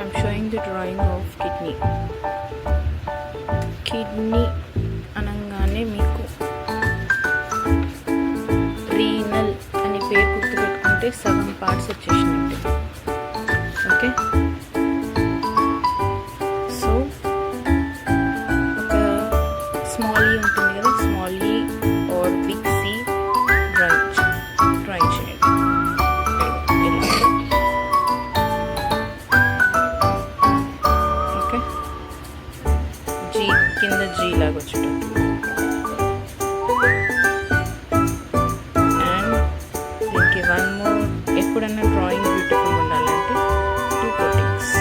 I'm showing the drawing of kidney. Kidney అనగానే మీకు renal అనే పేరు గుర్తుపెట్టుకుంటే సగం పార్ట్స్ వచ్చేసినట్టు. ఓకే, సో ఒక స్మాల్ ఈ ఉంటుంది కదా, small E or big C drawing చేయండి. ఓకే, జీ కింద జీ లాగా వచ్చేటట్టు. అండ్ దీనికి వన్ మోర్, ఎప్పుడన్నా డ్రాయింగ్ బ్యూటిఫుల్ ఉండాలంటే 2 కోటింగ్స్.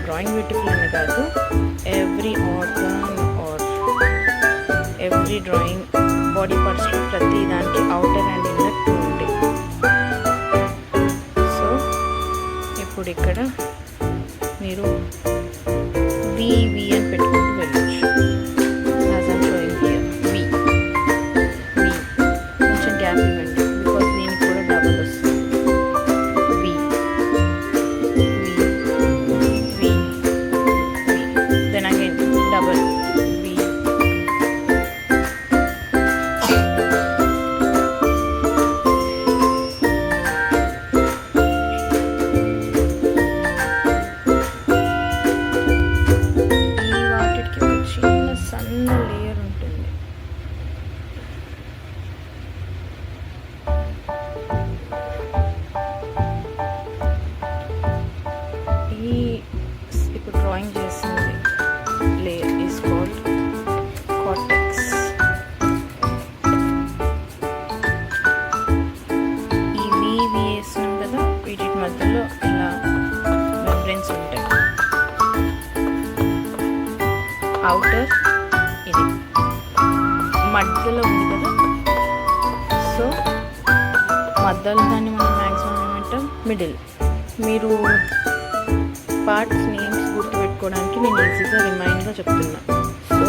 డ్రాయింగ్ బ్యూటిఫుల్ అని కాదు, every organ or every drawing body పార్ట్స్లో ప్రతి దానికి అవుటర్ అండ్ ఇన్నర్ 2 ఉంటాయి. సో ఇప్పుడు ఇక్కడ మీరు వి అని పెట్టుకుంటూ వెళ్ళొచ్చు. యాజ్ ఐమ్ షోయింగ్ హియర్, వి కొంచెం గ్యాప్ ఇవ్వండి, బికాస్ దీనికి కూడా డబుల్ వస్తుంది. వి దెన్ అగైన్ డబుల్ వి. ఈ వాటికి ఒక చిన్న సన్న లేయర్ ఉంటుంది. ఈ ఇప్పుడు డ్రాయింగ్ చేసింది లేయర్ ఈజ్ కాల్డ్ కార్టెక్స్. ఈ వి వేసినాం కదా, వీటి మధ్యలో ఇలా మెంబ్రెన్స్ ఉంటాయి. అవుటర్ ఇది మధ్యలో ఉంది కదా, సో మధ్యలో దాన్ని మనం మ్యాక్సిమం ఏమంటాం, మిడిల్. మీరు పార్ట్స్ నేమ్స్ గుర్తుపెట్టుకోవడానికి నేను ఈజీగా రిమైండ్గా చెప్తున్నా. So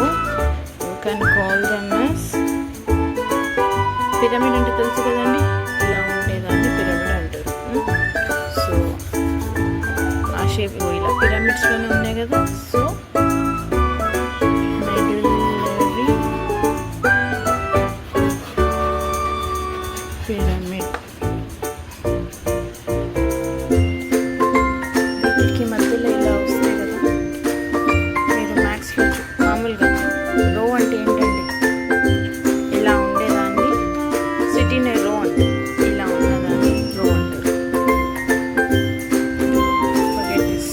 you can call them as pyramid. అంటే తెలుసు కదండి, ఇలా ఉండేదాన్ని పిరమిడ్ అంటారు. సో ఆ షేప్ ఇలా పిరమిడ్స్లోనే ఉన్నాయి కదా, సో పిరమిడ్. వీటికి మధ్యలో ఇలా వస్తాయి కదా, మీరు మ్యాథ్స్లో మామూలుగా రో అంటే ఏంటండి, ఇలా ఉండేదాన్ని సిటీనే రో అంటారు, ఇలా ఉన్నదాన్ని రో అంటారు. Forget this.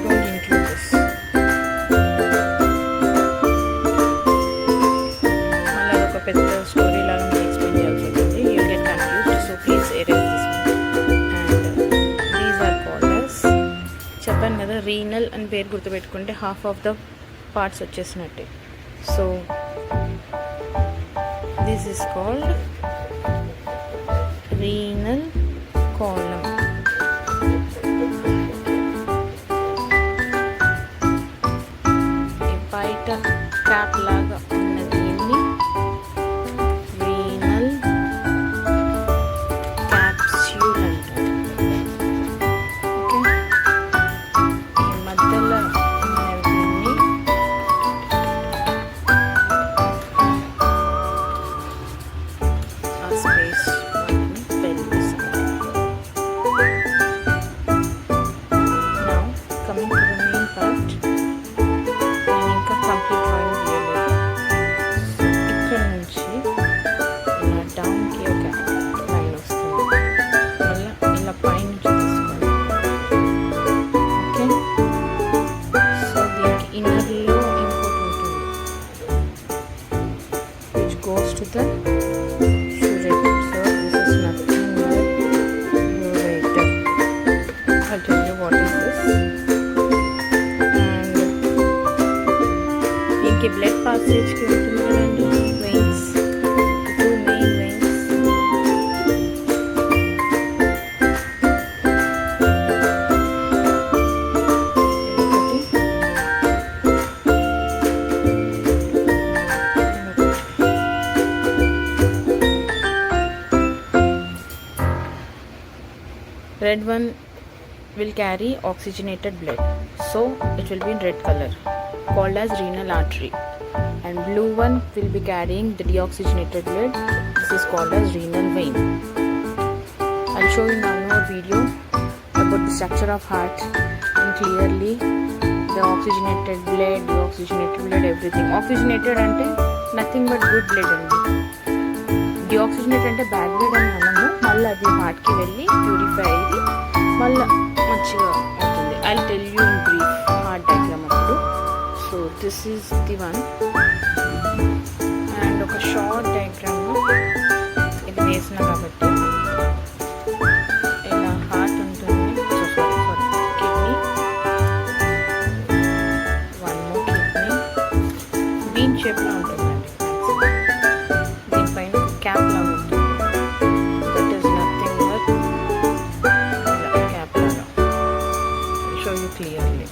Don't include this. మళ్ళీ అదొక పెద్ద స్టోరీ లాగా మీకు ఎక్స్ప్లెయిన్ చేయాల్సి ఉంటుంది. You get confused, so please erase this one. And these are called as, చెప్పాను కదా, రీనల్ అని పేరు గుర్తుపెట్టుకుంటే హాఫ్ ఆఫ్ ద పార్ట్స్ వచ్చేసినట్టే. So this is called renal column. ఈ బయట క్యాప్ లాగా ఉన్న దీన్ని రీనల్ క్యాప్స్యూల్ అంటారు. ఓకే, ఈ మధ్యలో ఉన్న దీన్ని ఆ స్పేస్ పెల్విస్ అంటారు. Now coming to the main part, నేను ఇంకా కంప్లీట్ డ్రాయింగ్ చేయలేదు. ఇక్కడ నుంచి ఇలా డౌన్కి ఒక లైన్ వస్తుంది, మళ్ళీ ఇలా పైనుంచి తీసుకోండి. ఓకే, సో దీనికి ఇన్నర్లో ఇంకోటి ఉంటుంది which goes to the ureter. So this is nothing but ureter. I'll tell you what is this. And దీనికి బ్లడ్ పాసేజ్కి ఉంటుంది కదండి, veins, 2 main veins. Red one will carry oxygenated blood, so it will be in red color, called as renal artery. And blue one will be carrying the deoxygenated blood. This is called as renal vein. I'll show you in one more video about the structure of heart and clearly the oxygenated blood, deoxygenated blood, everything. Oxygenated ante nothing but good blood andi. Deoxygenated ante bad blood అని అనము. మళ్ళీ అది హార్ట్కి వెళ్ళి purify అయ్యి మళ్ళీ మంచిగా అవుతుంది. I'll tell you in brief heart diagram అప్పుడు. So this is the one. And ఒక షార్ట్ డయాగ్రామ్ ఇది వేసిన కాబట్టి ఇలా హార్ట్ ఉంటుంది. So sorry kidney, one more kidney bean షేప్లో ఉంటుందండి. దీనిపైన క్యాప్ లాగా ఉంటుంది. దట్ ఈస్ నథింగ్ బట్ ఇలా క్యాప్ లాగా. Show you clearly.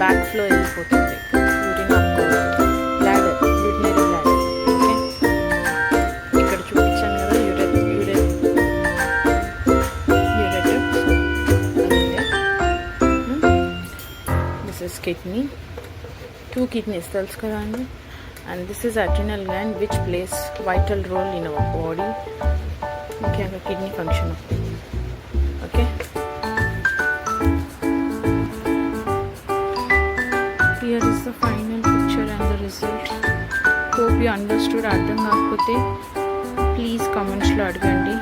Back flow వెళ్ళిపోతుంది. యూరిన్ ఆపుకోవాలి. Bladder, urinary bladder. ఓకే, ఇక్కడ చూపించాను కదా యూరెటర్ అదే. దిస్ ఇస్ కిడ్నీ, 2 kidneys తెలుసు కదా అండి. And this is adrenal gland which plays vital role in our body. ముఖ్యంగా kidney function. Okay, here is the final picture and the result. Hope you understood. అర్థం కాకపోతే ప్లీజ్ కామెంట్స్లో అడగండి.